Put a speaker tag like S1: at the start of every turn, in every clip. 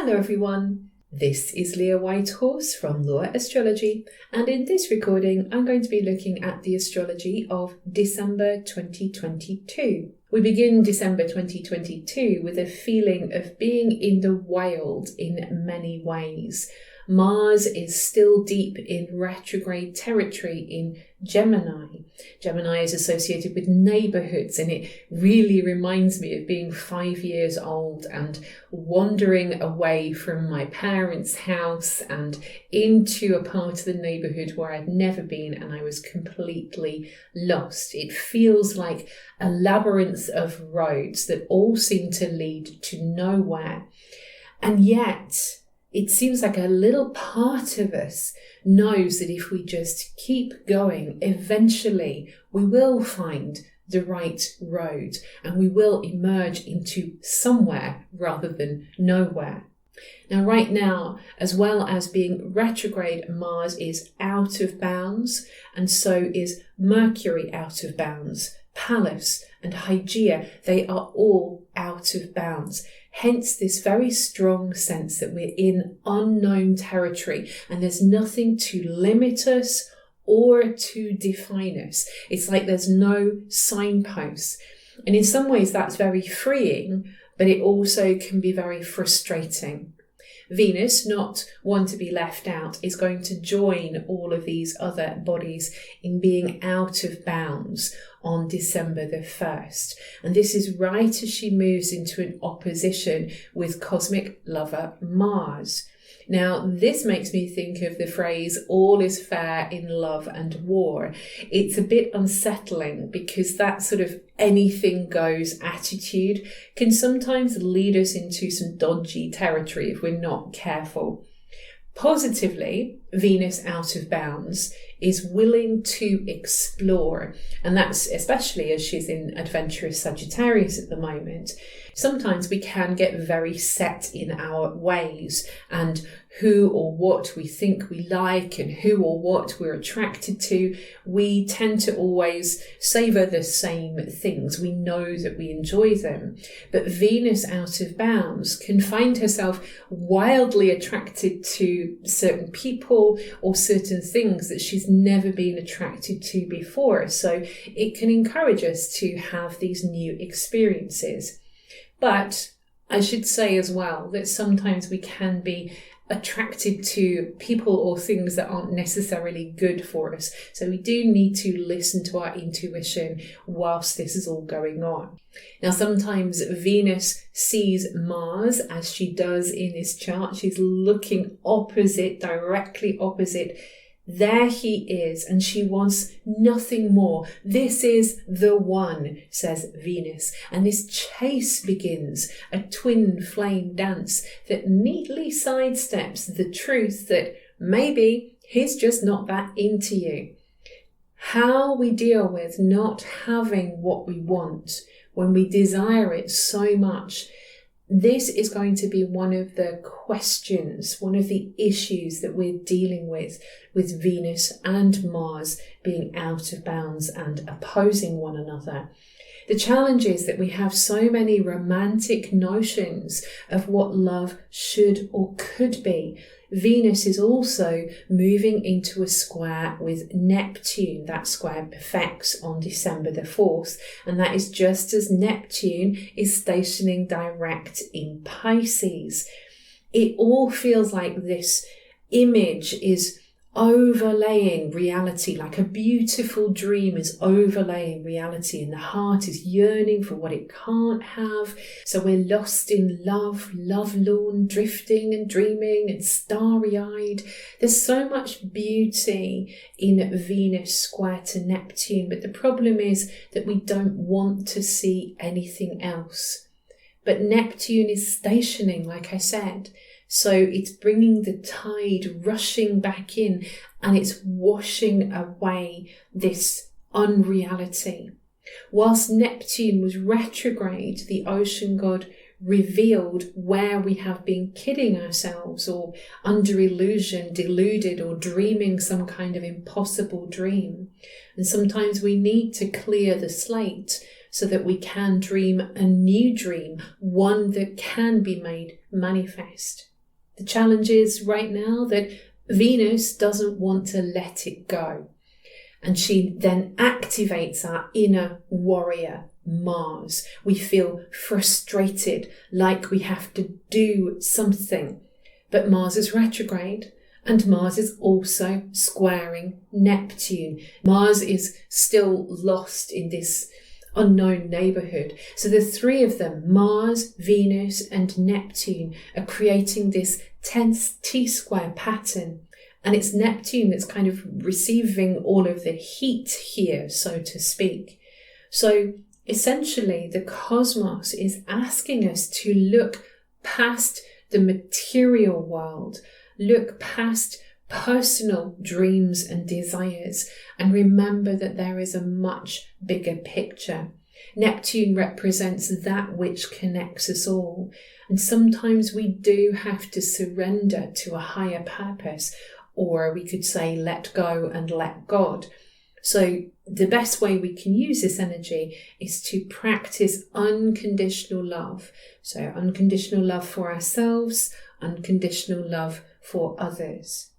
S1: Hello everyone, this is Leah Whitehorse from Law Astrology, and in this recording I'm going to be looking at the astrology of December 2022. We begin December 2022 with a feeling of being in the wild in many ways. Mars is still deep in retrograde territory in Gemini. Gemini is associated with neighbourhoods, and it really reminds me of being 5 years old and wandering away from my parents' house and into a part of the neighbourhood where I'd never been, and I was completely lost. It feels like a labyrinth of roads that all seem to lead to nowhere. And yet, it seems like a little part of us knows that if we just keep going, eventually we will find the right road and we will emerge into somewhere rather than nowhere. Now, right now, as well as being retrograde, Mars is out of bounds, and so is Mercury out of bounds. Pallas and Hygeia, they are all out of bounds. Hence this very strong sense that we're in unknown territory and there's nothing to limit us or to define us. It's like there's no signposts. And in some ways that's very freeing, but it also can be very frustrating. Venus, not one to be left out, is going to join all of these other bodies in being out of bounds on December the 1st. And this is right as she moves into an opposition with cosmic lover Mars. Now, this makes me think of the phrase, all is fair in love and war. It's a bit unsettling because that sort of anything goes attitude can sometimes lead us into some dodgy territory if we're not careful. Positively, Venus out of bounds is willing to explore, and that's especially as she's in adventurous Sagittarius at the moment. Sometimes we can get very set in our ways and who or what we think we like and who or what we're attracted to. We tend to always savour the same things. We know that we enjoy them. But Venus out of bounds can find herself wildly attracted to certain people or certain things that she's never been attracted to before. So it can encourage us to have these new experiences. But I should say as well that sometimes we can be attracted to people or things that aren't necessarily good for us. So we do need to listen to our intuition whilst this is all going on. Now, sometimes Venus sees Mars as she does in this chart. She's looking opposite, directly opposite. There he is, and she wants nothing more. This is the one, says Venus. And this chase begins, a twin flame dance that neatly sidesteps the truth that maybe he's just not that into you. How we deal with not having what we want when we desire it so much, this is going to be one of the questions, one of the issues that we're dealing with Venus and Mars being out of bounds and opposing one another. The challenge is that we have so many romantic notions of what love should or could be. Venus is also moving into a square with Neptune. That square perfects on December the 4th, and that is just as Neptune is stationing direct in Pisces. It all feels like this image is overlaying reality, like a beautiful dream is overlaying reality, and the heart is yearning for what it can't have. So we're lost in love, lovelorn, drifting and dreaming and starry-eyed. There's so much beauty in Venus square to Neptune, but the problem is that we don't want to see anything else. But Neptune is stationing, like I said. So it's bringing the tide rushing back in, and it's washing away this unreality. Whilst Neptune was retrograde, the ocean god revealed where we have been kidding ourselves or under illusion, deluded or dreaming some kind of impossible dream. And sometimes we need to clear the slate so that we can dream a new dream, one that can be made manifest. The challenge is right now that Venus doesn't want to let it go. And she then activates our inner warrior, Mars. We feel frustrated, like we have to do something. But Mars is retrograde, and Mars is also squaring Neptune. Mars is still lost in this unknown neighborhood. So the three of them, Mars, Venus, and Neptune, are creating this tense T-square pattern. And it's Neptune that's kind of receiving all of the heat here, so to speak. So essentially, the cosmos is asking us to look past the material world, look past personal dreams and desires, and remember that there is a much bigger picture. Neptune represents that which connects us all. And sometimes we do have to surrender to a higher purpose, or we could say let go and let God. So the best way we can use this energy is to practice unconditional love. So unconditional love for ourselves, unconditional love for others.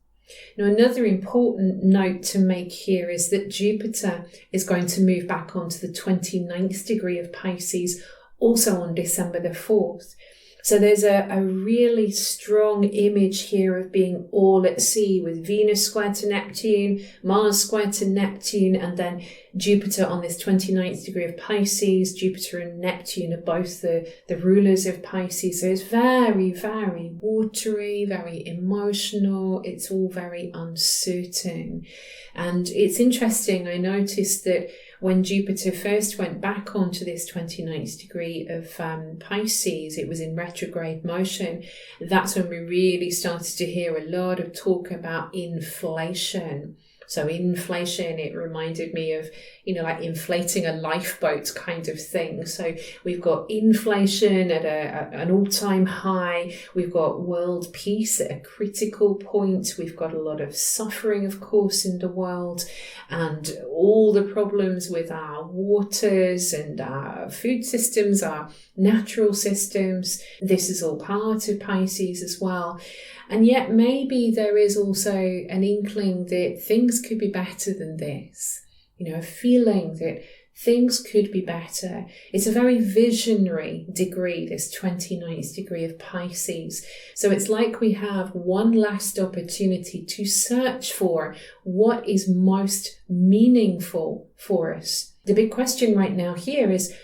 S1: Now, another important note to make here is that Jupiter is going to move back onto the 29th degree of Pisces, also on December the 4th. So there's a really strong image here of being all at sea, with Venus square to Neptune, Mars square to Neptune, and then Jupiter on this 29th degree of Pisces. Jupiter and Neptune are both the rulers of Pisces. So it's very, very watery, very emotional. It's all very uncertain. And it's interesting, I noticed that when Jupiter first went back onto this 29th degree of Pisces, it was in retrograde motion. That's when we really started to hear a lot of talk about inflation. So inflation, it reminded me of, like inflating a lifeboat kind of thing. So we've got inflation at an all-time high. We've got world peace at a critical point. We've got a lot of suffering, of course, in the world, and all the problems with our waters and our food systems, our natural systems. This is all part of Pisces as well. And yet maybe there is also an inkling that things could be better than this. A feeling that things could be better. It's a very visionary degree, this 29th degree of Pisces. So it's like we have one last opportunity to search for what is most meaningful for us. The big question right now here is,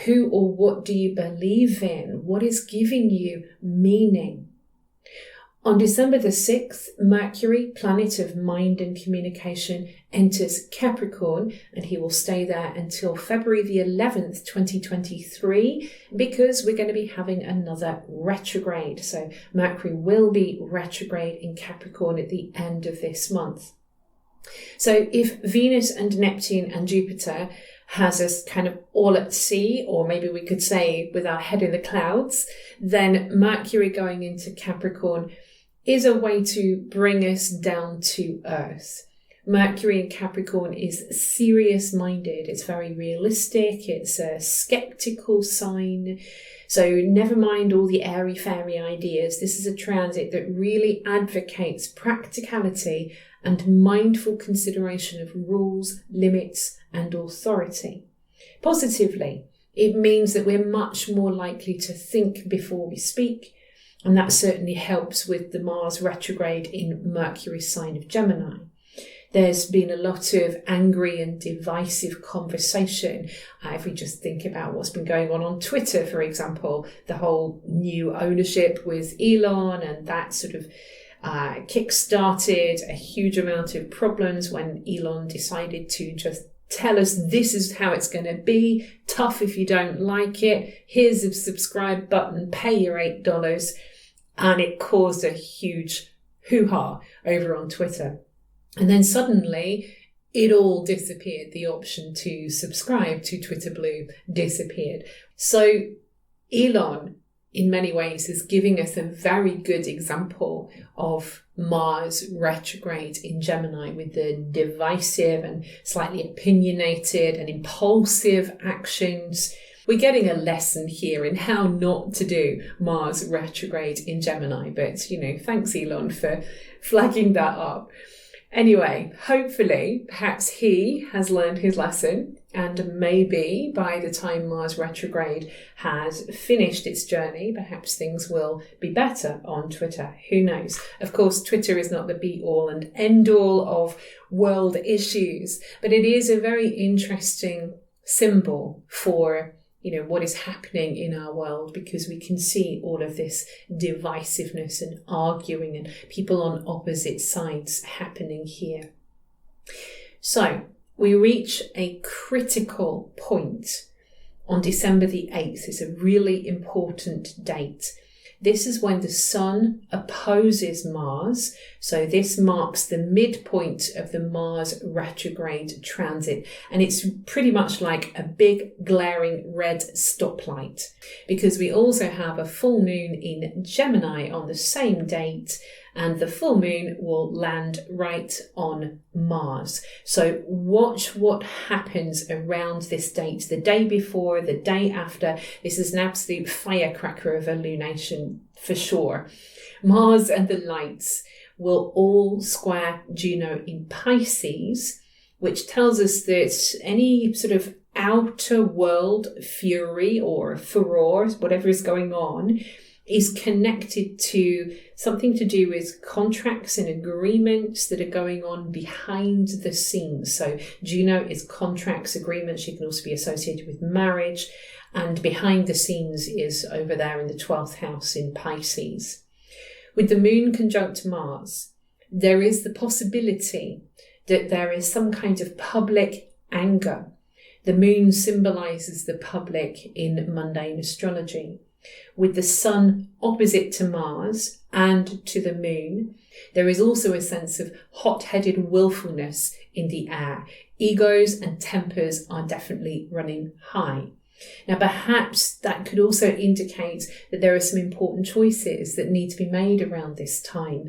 S1: who or what do you believe in? What is giving you meaning? On December the 6th, Mercury, planet of mind and communication, enters Capricorn, and he will stay there until February the 11th, 2023, because we're going to be having another retrograde. So Mercury will be retrograde in Capricorn at the end of this month. So if Venus and Neptune and Jupiter has us kind of all at sea, or maybe we could say with our head in the clouds, then Mercury going into Capricorn is a way to bring us down to earth. Mercury in Capricorn is serious-minded. It's very realistic. It's a skeptical sign. So never mind all the airy-fairy ideas. This is a transit that really advocates practicality and mindful consideration of rules, limits, and authority. Positively, it means that we're much more likely to think before we speak, and that certainly helps with the Mars retrograde in Mercury's sign of Gemini. There's been a lot of angry and divisive conversation. If we just think about what's been going on Twitter, for example, the whole new ownership with Elon, and that sort of kick-started a huge amount of problems when Elon decided to just tell us this is how it's going to be. Tough if you don't like it. Here's a subscribe button, pay your $8. And it caused a huge hoo-ha over on Twitter. And then suddenly it all disappeared. The option to subscribe to Twitter Blue disappeared. So Elon, in many ways, is giving us a very good example of Mars retrograde in Gemini, with the divisive and slightly opinionated and impulsive actions. We're getting a lesson here in how not to do Mars retrograde in Gemini, but thanks Elon for flagging that up. Anyway, hopefully, perhaps he has learned his lesson, and maybe by the time Mars retrograde has finished its journey, perhaps things will be better on Twitter. Who knows? Of course, Twitter is not the be-all and end-all of world issues, but it is a very interesting symbol for what is happening in our world, because we can see all of this divisiveness and arguing and people on opposite sides happening here. So we reach a critical point on December the 8th. It's a really important date. This is when the Sun opposes Mars. So this marks the midpoint of the Mars retrograde transit. And it's pretty much like a big glaring red stoplight, because we also have a full moon in Gemini on the same date, and the full moon will land right on Mars. So watch what happens around this date, the day before, the day after. This is an absolute firecracker of a lunation for sure. Mars and the lights will all square Juno in Pisces, which tells us that any sort of outer world fury or furor, whatever is going on, is connected to something to do with contracts and agreements that are going on behind the scenes. So Juno is contracts, agreements. She can also be associated with marriage. And behind the scenes is over there in the 12th house in Pisces. With the moon conjunct Mars, there is the possibility that there is some kind of public anger. The moon symbolizes the public in mundane astrology. With the Sun opposite to Mars and to the moon, there is also a sense of hot-headed willfulness in the air. Egos and tempers are definitely running high. Now, perhaps that could also indicate that there are some important choices that need to be made around this time.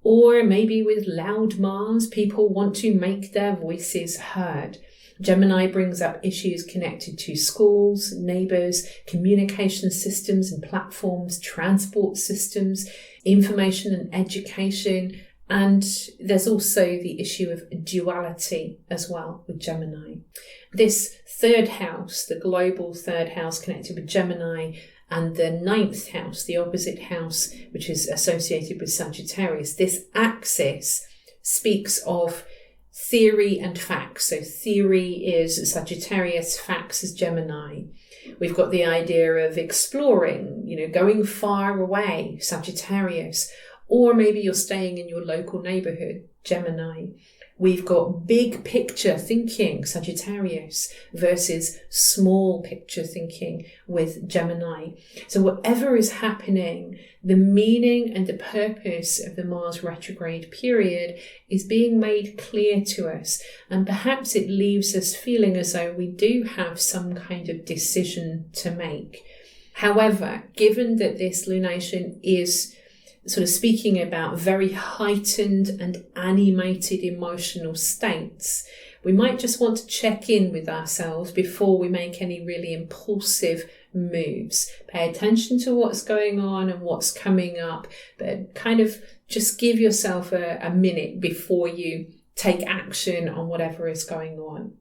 S1: Or maybe with loud Mars, people want to make their voices heard. Gemini brings up issues connected to schools, neighbours, communication systems and platforms, transport systems, information and education. And there's also the issue of duality as well with Gemini. This third house, the global third house connected with Gemini, and the 9th house, the opposite house, which is associated with Sagittarius, this axis speaks of theory and facts. So theory is Sagittarius, facts is Gemini. We've got the idea of exploring, going far away, Sagittarius, or maybe you're staying in your local neighborhood, Gemini. We've got big picture thinking, Sagittarius, versus small picture thinking with Gemini. So whatever is happening, the meaning and the purpose of the Mars retrograde period is being made clear to us. And perhaps it leaves us feeling as though we do have some kind of decision to make. However, given that this lunation is sort of speaking about very heightened and animated emotional states, we might just want to check in with ourselves before we make any really impulsive moves. Pay attention to what's going on and what's coming up, but kind of just give yourself a minute before you take action on whatever is going on.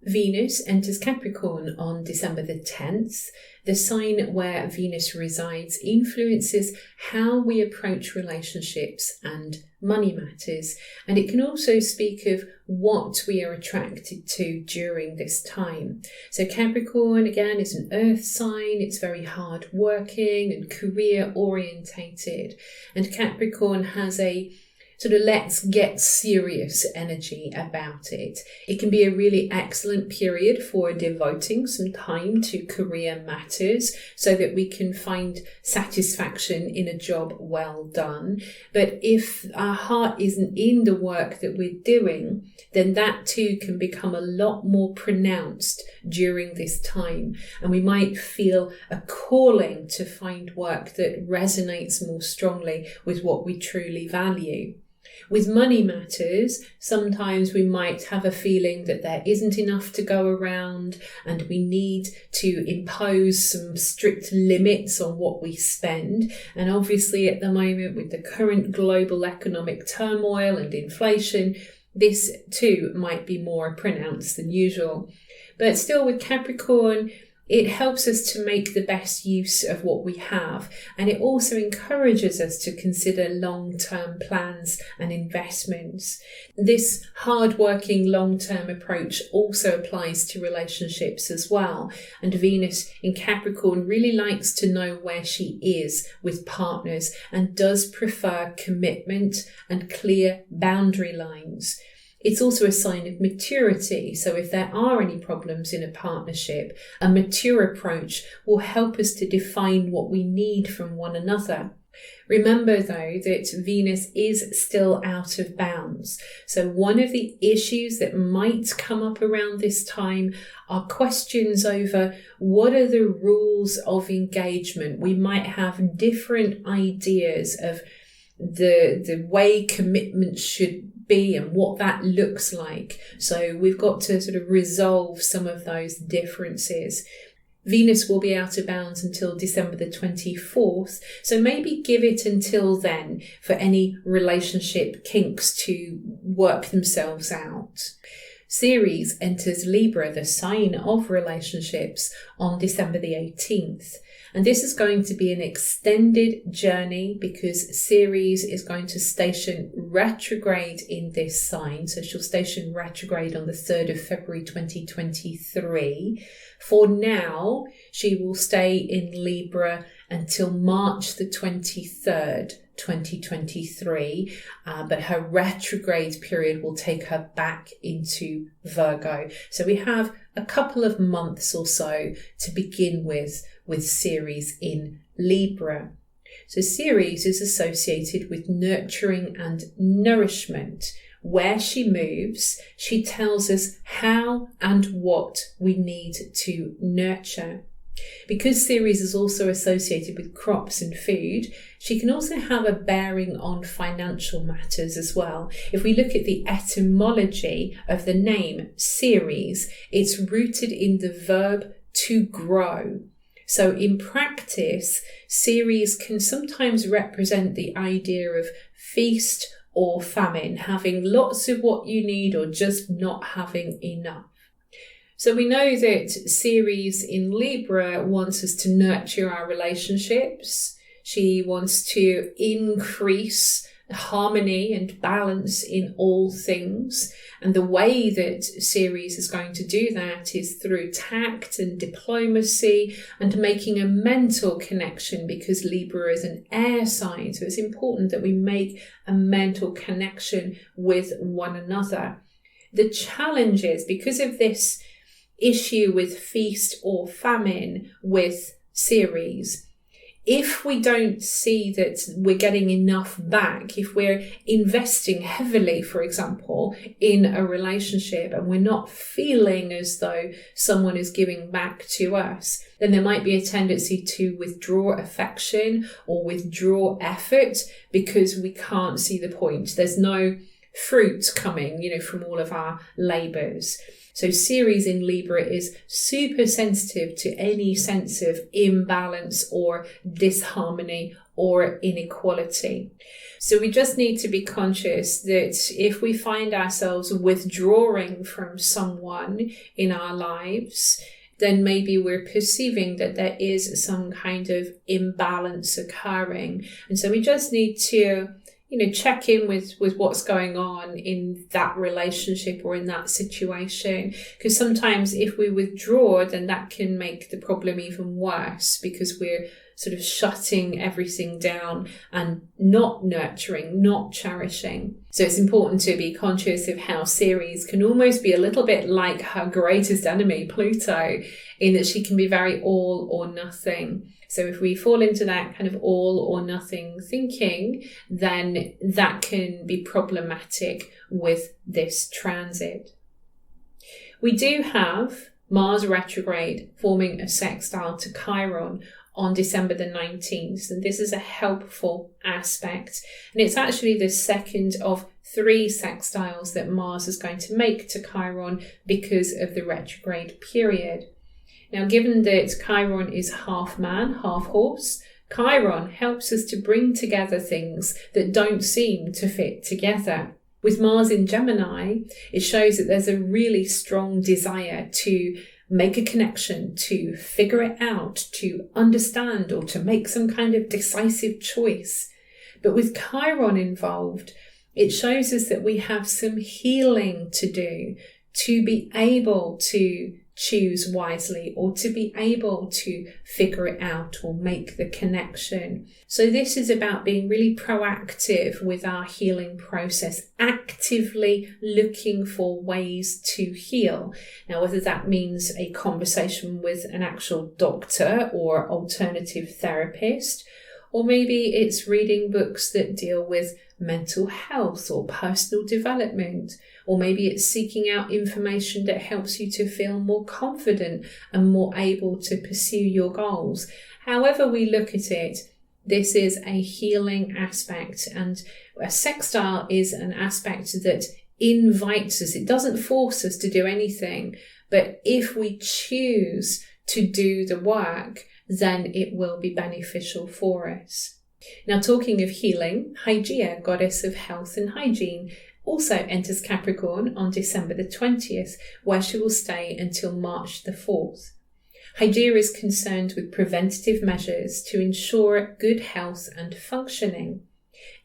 S1: Venus enters Capricorn on December the 10th. The sign where Venus resides influences how we approach relationships and money matters, and it can also speak of what we are attracted to during this time. So Capricorn, again, is an earth sign. It's very hard working and career orientated, and Capricorn has a sort of let's get serious energy about it. It can be a really excellent period for devoting some time to career matters so that we can find satisfaction in a job well done. But if our heart isn't in the work that we're doing, then that too can become a lot more pronounced during this time. And we might feel a calling to find work that resonates more strongly with what we truly value. With money matters, sometimes we might have a feeling that there isn't enough to go around and we need to impose some strict limits on what we spend. And obviously at the moment, with the current global economic turmoil and inflation, this too might be more pronounced than usual. But still, with Capricorn, it helps us to make the best use of what we have, and it also encourages us to consider long-term plans and investments. This hard-working long-term approach also applies to relationships as well, and Venus in Capricorn really likes to know where she is with partners and does prefer commitment and clear boundary lines. It's also a sign of maturity. So if there are any problems in a partnership, a mature approach will help us to define what we need from one another. Remember though that Venus is still out of bounds. So one of the issues that might come up around this time are questions over what are the rules of engagement. We might have different ideas of the way commitment should be and what that looks like. So we've got to sort of resolve some of those differences. Venus will be out of bounds until December the 24th. So maybe give it until then for any relationship kinks to work themselves out. Ceres enters Libra, the sign of relationships, on December the 18th. And this is going to be an extended journey because Ceres is going to station retrograde in this sign. So she'll station retrograde on the 3rd of February 2023. For now, she will stay in Libra until March the 23rd, 2023. But her retrograde period will take her back into Virgo. So we have a couple of months or so to begin with Ceres in Libra. So Ceres is associated with nurturing and nourishment. Where she moves, she tells us how and what we need to nurture. Because Ceres is also associated with crops and food, she can also have a bearing on financial matters as well. If we look at the etymology of the name Ceres, it's rooted in the verb to grow. So in practice, Ceres can sometimes represent the idea of feast or famine, having lots of what you need or just not having enough. So we know that Ceres in Libra wants us to nurture our relationships. She wants to increase harmony and balance in all things. And the way that Ceres is going to do that is through tact and diplomacy and making a mental connection, because Libra is an air sign. So it's important that we make a mental connection with one another. The challenge is, because of this issue with feast or famine with Ceres, if we don't see that we're getting enough back, if we're investing heavily, for example, in a relationship and we're not feeling as though someone is giving back to us, then there might be a tendency to withdraw affection or withdraw effort because we can't see the point. There's no fruit coming, from all of our labours. So Ceres in Libra is super sensitive to any sense of imbalance or disharmony or inequality. So we just need to be conscious that if we find ourselves withdrawing from someone in our lives, then maybe we're perceiving that there is some kind of imbalance occurring. And so we just need to check in with what's going on in that relationship or in that situation. Because sometimes if we withdraw, then that can make the problem even worse, because we're sort of shutting everything down and not nurturing, not cherishing. So it's important to be conscious of how Ceres can almost be a little bit like her greatest enemy, Pluto, in that she can be very all or nothing. So if we fall into that kind of all or nothing thinking, then that can be problematic with this transit. We do have Mars retrograde forming a sextile to Chiron on December the 19th. And this is a helpful aspect. And it's actually the second of 3 sextiles that Mars is going to make to Chiron because of the retrograde period. Now, given that Chiron is half man, half horse, Chiron helps us to bring together things that don't seem to fit together. With Mars in Gemini, it shows that there's a really strong desire to make a connection, to figure it out, to understand, or to make some kind of decisive choice. But with Chiron involved, it shows us that we have some healing to do to be able to choose wisely, or to be able to figure it out or make the connection. So this is about being really proactive with our healing process, actively looking for ways to heal. Now, whether that means a conversation with an actual doctor or alternative therapist, or maybe it's reading books that deal with mental health or personal development, or maybe it's seeking out information that helps you to feel more confident and more able to pursue your goals. However we look at it, this is a healing aspect, and a sextile is an aspect that invites us. It doesn't force us to do anything, but if we choose to do the work, then it will be beneficial for us. Now, talking of healing, Hygeia, goddess of health and hygiene, also enters Capricorn on December the 20th, where she will stay until March the 4th. Hygeia is concerned with preventative measures to ensure good health and functioning.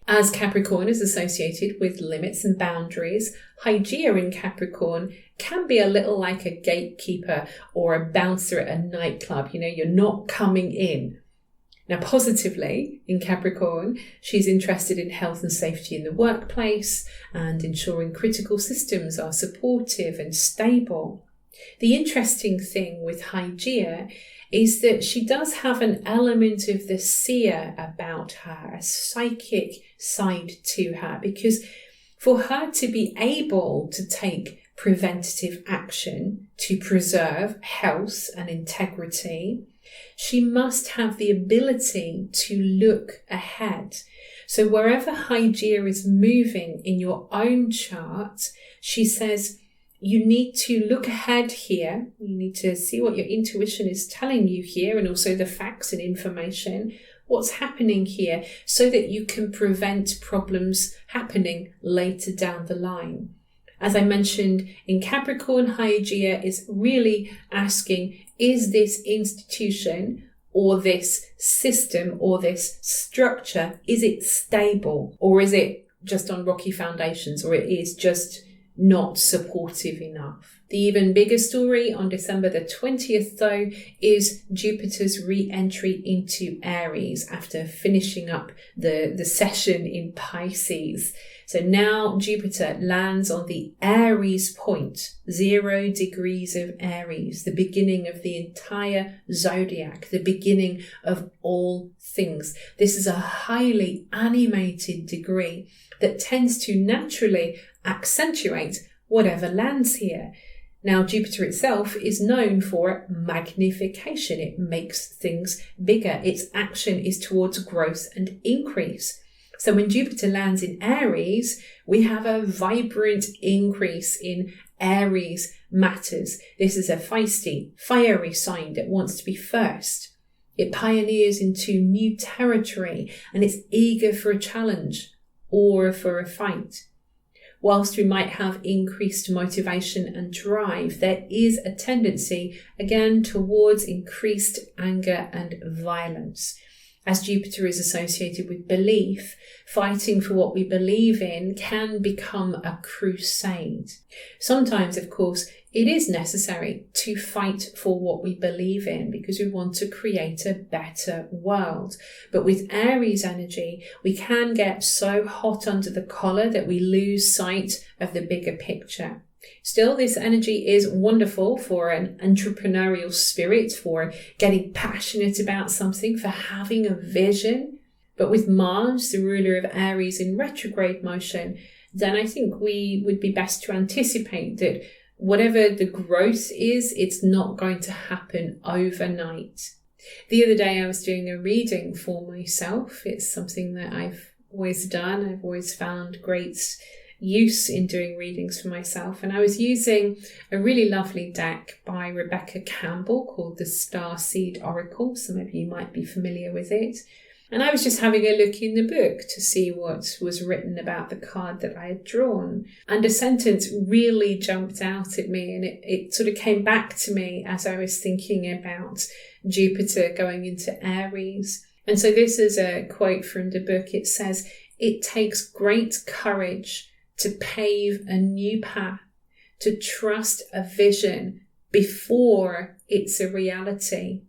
S1: As Capricorn is associated with limits and boundaries, Hygeia in Capricorn can be a little like a gatekeeper or a bouncer at a nightclub. You're not coming in. Now, positively, in Capricorn, she's interested in health and safety in the workplace and ensuring critical systems are supportive and stable. The interesting thing with Hygeia is that she does have an element of the seer about her, a psychic side to her, because for her to be able to take preventative action to preserve health and integrity, she must have the ability to look ahead. So wherever Hygeia is moving in your own chart, she says, you need to look ahead here. You need to see what your intuition is telling you here, and also the facts and information, what's happening here, so that you can prevent problems happening later down the line. As I mentioned, in Capricorn, Hygeia is really asking, is this institution or this system or this structure, is it stable, or is it just on rocky foundations, or it is just not supportive enough? The even bigger story on December the 20th, though, is Jupiter's re-entry into Aries after finishing up the session in Pisces. So now Jupiter lands on the Aries point, 0 degrees of Aries, the beginning of the entire zodiac, the beginning of all things. This is a highly animated degree that tends to naturally accentuate whatever lands here. Now, Jupiter itself is known for magnification. It makes things bigger. Its action is towards growth and increase. So when Jupiter lands in Aries, we have a vibrant increase in Aries matters. This is a feisty, fiery sign that wants to be first. It pioneers into new territory, and it's eager for a challenge or for a fight. Whilst we might have increased motivation and drive, there is a tendency, again, towards increased anger and violence. As Jupiter is associated with belief, fighting for what we believe in can become a crusade. Sometimes, of course, it is necessary to fight for what we believe in because we want to create a better world. But with Aries energy, we can get so hot under the collar that we lose sight of the bigger picture. Still, this energy is wonderful for an entrepreneurial spirit, for getting passionate about something, for having a vision. But with Mars, the ruler of Aries, in retrograde motion, then I think we would be best to anticipate that whatever the growth is, it's not going to happen overnight. The other day I was doing a reading for myself. It's something that I've always done. I've always found great use in doing readings for myself. And I was using a really lovely deck by Rebecca Campbell called the Starseed Oracle. Some of you might be familiar with it. And I was just having a look in the book to see what was written about the card that I had drawn. And a sentence really jumped out at me, and it sort of came back to me as I was thinking about Jupiter going into Aries. And so this is a quote from the book. It says, "It takes great courage to pave a new path, to trust a vision before it's a reality."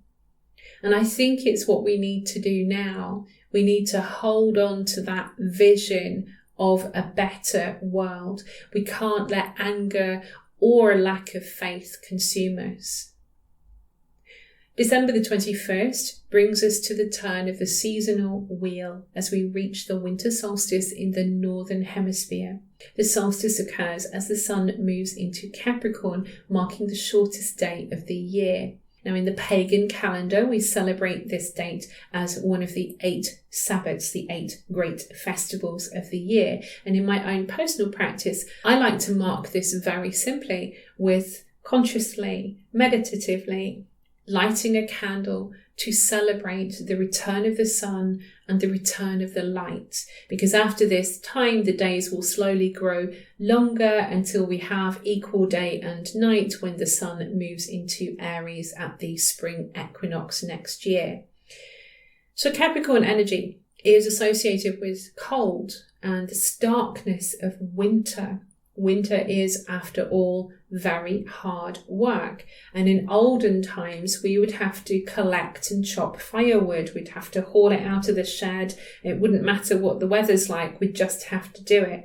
S1: And I think it's what we need to do now. We need to hold on to that vision of a better world. We can't let anger or a lack of faith consume us. December the 21st brings us to the turn of the seasonal wheel as we reach the winter solstice in the northern hemisphere. The solstice occurs as the sun moves into Capricorn, marking the shortest day of the year. Now, in the pagan calendar, we celebrate this date as one of the 8 Sabbats, the 8 great festivals of the year. And in my own personal practice, I like to mark this very simply with consciously, meditatively, lighting a candle to celebrate the return of the sun and the return of the light. Because after this time, the days will slowly grow longer until we have equal day and night when the sun moves into Aries at the spring equinox next year. So Capricorn energy is associated with cold and the starkness of winter. Winter is, after all, very hard work. And in olden times, we would have to collect and chop firewood. We'd have to haul it out of the shed. It wouldn't matter what the weather's like. We'd just have to do it.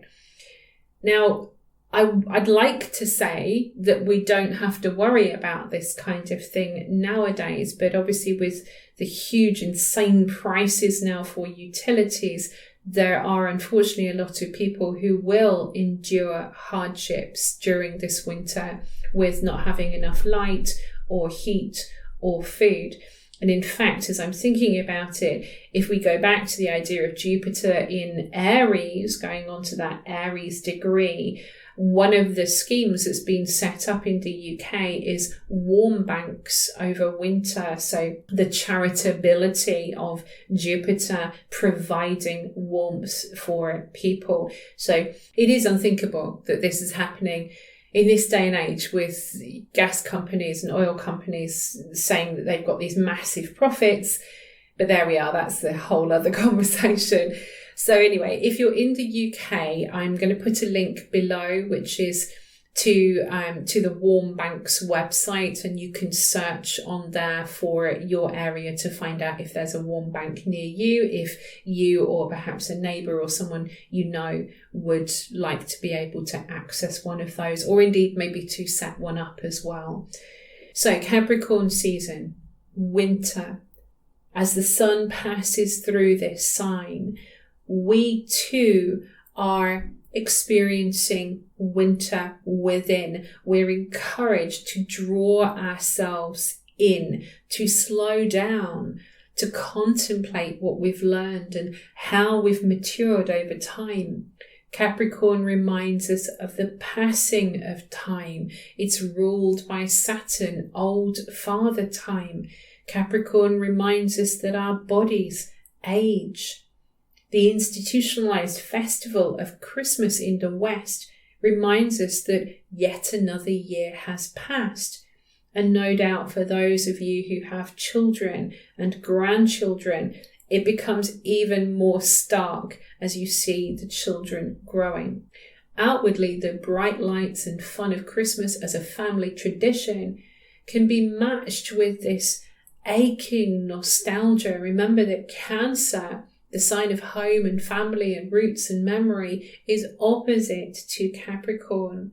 S1: Now, I'd like to say that we don't have to worry about this kind of thing nowadays, but obviously with the huge, insane prices now for utilities, there are unfortunately a lot of people who will endure hardships during this winter with not having enough light or heat or food. And in fact, as I'm thinking about it, if we go back to the idea of Jupiter in Aries, going on to that Aries degree, one of the schemes that's been set up in the UK is warm banks over winter. So the charitability of Jupiter providing warmth for people. So it is unthinkable that this is happening in this day and age with gas companies and oil companies saying that they've got these massive profits. But there we are. That's the whole other conversation. So anyway, if you're in the UK, I'm going to put a link below, which is to the Warm Banks website, and you can search on there for your area to find out if there's a warm bank near you, if you or perhaps a neighbour or someone you know would like to be able to access one of those, or indeed maybe to set one up as well. So Capricorn season, winter. As the sun passes through this sign, we too are experiencing winter within. We're encouraged to draw ourselves in, to slow down, to contemplate what we've learned and how we've matured over time. Capricorn reminds us of the passing of time. It's ruled by Saturn, old father time. Capricorn reminds us that our bodies age. The institutionalized festival of Christmas in the West reminds us that yet another year has passed. And no doubt for those of you who have children and grandchildren, it becomes even more stark as you see the children growing. Outwardly, the bright lights and fun of Christmas as a family tradition can be matched with this aching nostalgia. Remember that Cancer, the sign of home and family and roots and memory, is opposite to Capricorn.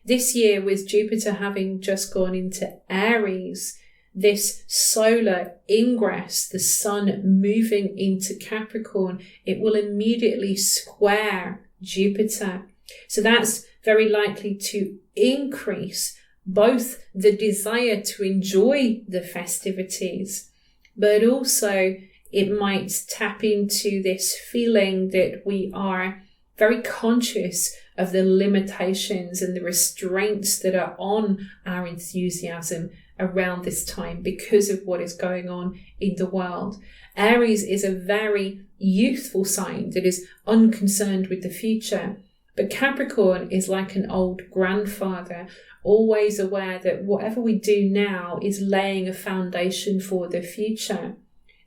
S1: This year, with Jupiter having just gone into Aries, this solar ingress, the sun moving into Capricorn, it will immediately square Jupiter. So that's very likely to increase both the desire to enjoy the festivities but also it might tap into this feeling that we are very conscious of the limitations and the restraints that are on our enthusiasm around this time because of what is going on in the world. Aries is a very youthful sign that is unconcerned with the future, but Capricorn is like an old grandfather, always aware that whatever we do now is laying a foundation for the future.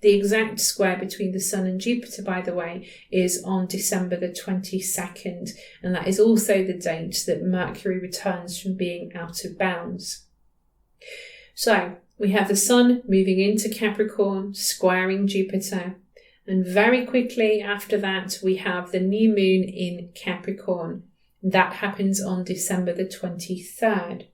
S1: The exact square between the Sun and Jupiter, by the way, is on December the 22nd, and that is also the date that Mercury returns from being out of bounds. So we have the Sun moving into Capricorn, squaring Jupiter, and very quickly after that we have the new moon in Capricorn. That happens on December the 23rd.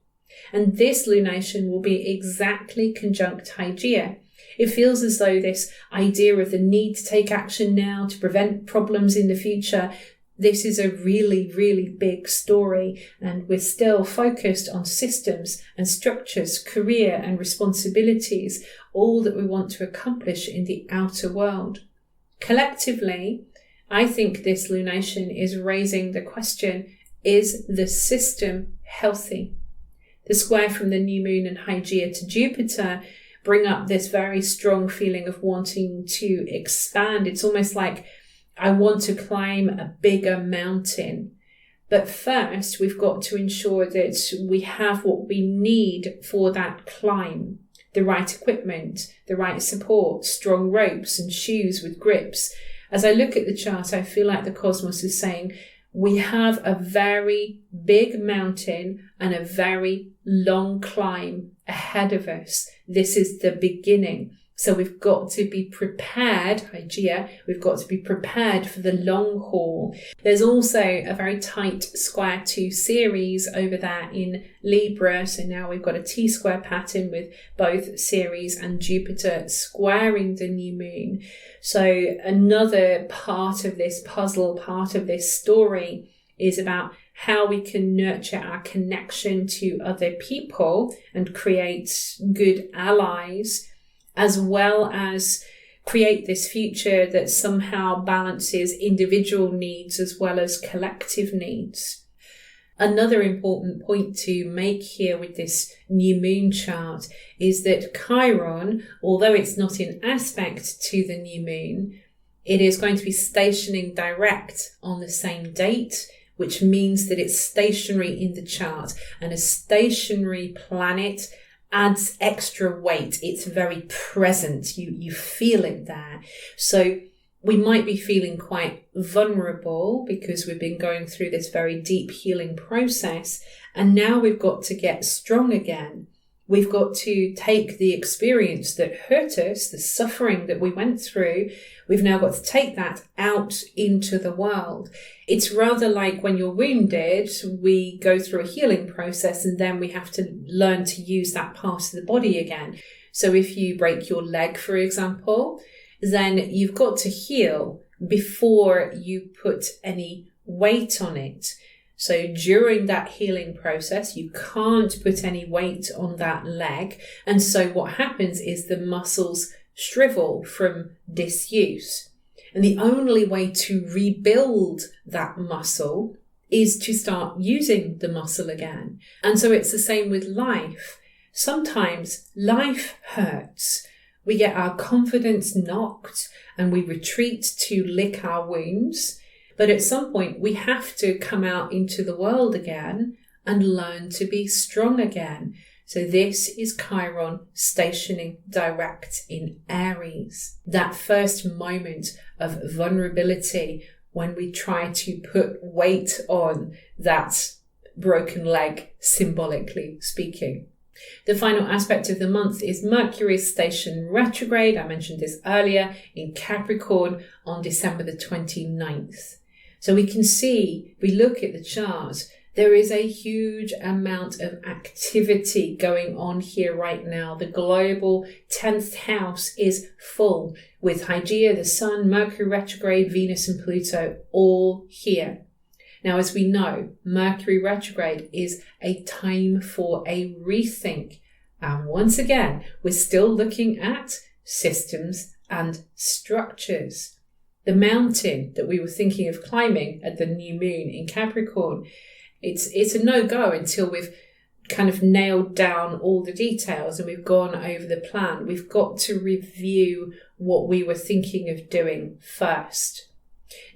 S1: And this lunation will be exactly conjunct Hygeia. It feels as though this idea of the need to take action now to prevent problems in the future, this is a really, really big story, and we're still focused on systems and structures, career and responsibilities, all that we want to accomplish in the outer world. Collectively, I think this lunation is raising the question, is the system healthy? The square from the new moon and Hygeia to Jupiter bring up this very strong feeling of wanting to expand. It's almost like I want to climb a bigger mountain. But first, we've got to ensure that we have what we need for that climb. The right equipment, the right support, strong ropes and shoes with grips. As I look at the chart, I feel like the cosmos is saying we have a very big mountain and a very long climb ahead of us. This is the beginning. So we've got to be prepared, Hygeia, we've got to be prepared for the long haul. There's also a very tight square to Ceres over there in Libra. So now we've got a T-square pattern with both Ceres and Jupiter squaring the new moon. So another part of this puzzle, part of this story is about how we can nurture our connection to other people and create good allies, as well as create this future that somehow balances individual needs as well as collective needs. Another important point to make here with this new moon chart is that Chiron, although it's not in aspect to the new moon, it is going to be stationing direct on the same date, which means that it's stationary in the chart, and a stationary planet adds extra weight. It's very present. You feel it there. So we might be feeling quite vulnerable because we've been going through this very deep healing process, and now we've got to get strong again. We've got to take the experience that hurt us, the suffering that we went through, we've now got to take that out into the world. It's rather like when you're wounded, we go through a healing process and then we have to learn to use that part of the body again. So if you break your leg, for example, then you've got to heal before you put any weight on it. So during that healing process, you can't put any weight on that leg. And so what happens is the muscles shrivel from disuse. And the only way to rebuild that muscle is to start using the muscle again. And so it's the same with life. Sometimes life hurts. We get our confidence knocked and we retreat to lick our wounds. But at some point, we have to come out into the world again and learn to be strong again. So this is Chiron stationing direct in Aries. That first moment of vulnerability when we try to put weight on that broken leg, symbolically speaking. The final aspect of the month is Mercury's station retrograde. I mentioned this earlier in Capricorn on December the 29th. So we can see, we look at the chart, there is a huge amount of activity going on here right now. The global 10th house is full with Hygeia, the Sun, Mercury retrograde, Venus and Pluto all here. Now, as we know, Mercury retrograde is a time for a rethink. And once again, we're still looking at systems and structures. The mountain that we were thinking of climbing at the new moon in Capricorn, it's a no-go until we've kind of nailed down all the details and we've gone over the plan. We've got to review what we were thinking of doing first.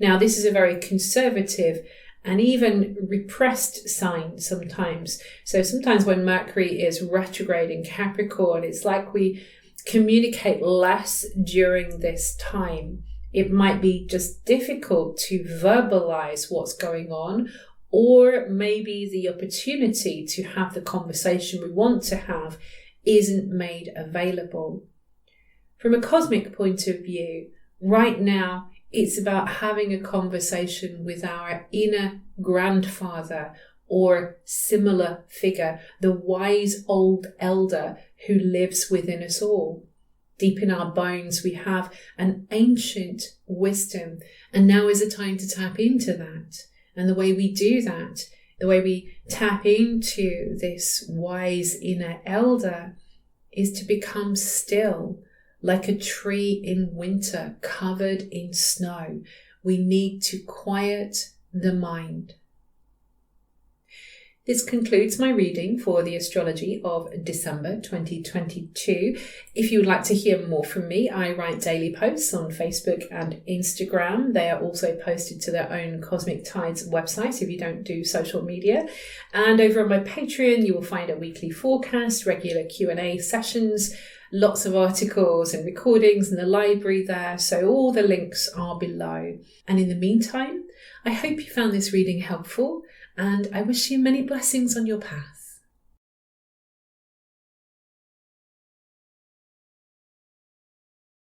S1: Now, this is a very conservative and even repressed sign sometimes. So sometimes when Mercury is retrograde in Capricorn, it's like we communicate less during this time. It might be just difficult to verbalize what's going on, or maybe the opportunity to have the conversation we want to have isn't made available. From a cosmic point of view, right now, it's about having a conversation with our inner grandfather or similar figure, the wise old elder who lives within us all. Deep in our bones, we have an ancient wisdom, and now is the time to tap into that. And the way we do that, the way we tap into this wise inner elder, is to become still, like a tree in winter covered in snow. We need to quiet the mind. This concludes my reading for the astrology of December 2022. If you would like to hear more from me, I write daily posts on Facebook and Instagram. They are also posted to their own Cosmic Tides website if you don't do social media. And over on my Patreon, you will find a weekly forecast, regular Q&A sessions, lots of articles and recordings in the library there. So all the links are below. And in the meantime, I hope you found this reading helpful, and I wish you many blessings on your path.